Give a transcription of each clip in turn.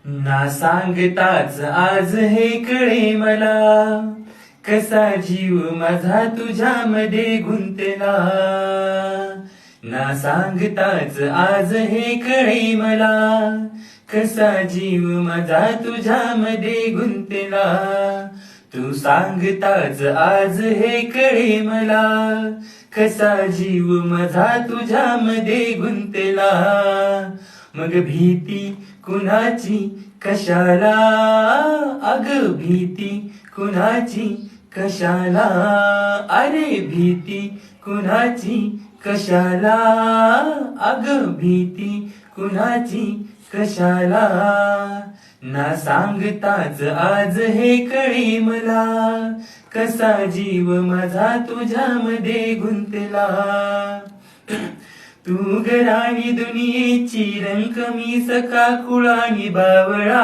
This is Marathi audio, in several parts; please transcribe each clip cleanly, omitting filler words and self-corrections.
ना सांगताच आज हे कळे मला, कसा जीव माझा तुझ्यामध्ये गुंतला. ना सांगताच आज हे कळे मला, कसा जीव माझा तुझ्यामध्ये गुंतला. तू सांगताच आज हे कळे मला, कसा जीव माझा तुझ्यामध्ये गुंतला. मग भीती कुणाची कशाला, अग भीती कुणाची कशाला, अरे भीती कुणाची कशाला, अग भीती कुणाची कशाला. ना सांगताच आज हे कळे मला, कसा जीव माझा तुझ्यामध्ये गुंतला. तू गराणी दुनियेची रंक मी सखा कुळानी बावळा.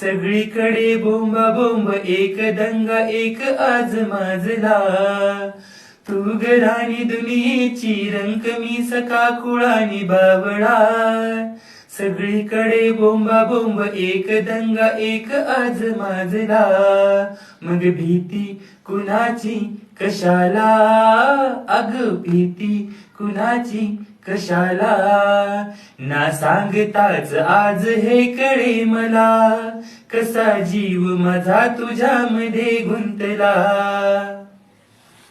सगळीकडे बोंबा बोंब एक दंगा एक आज माजला. तू गराणी दुनियेची रंक मी सखा कुळानी बावळा. सगळीकडे बोंबा बोंब एक दंगा एक आज माजला. मग भीती कुणाची कशाला, अग भीती कुणाची कशाला. ना सांगताच आज हे कळे मला, कसा जीव माझा तुझ्यामध्ये गुंतला.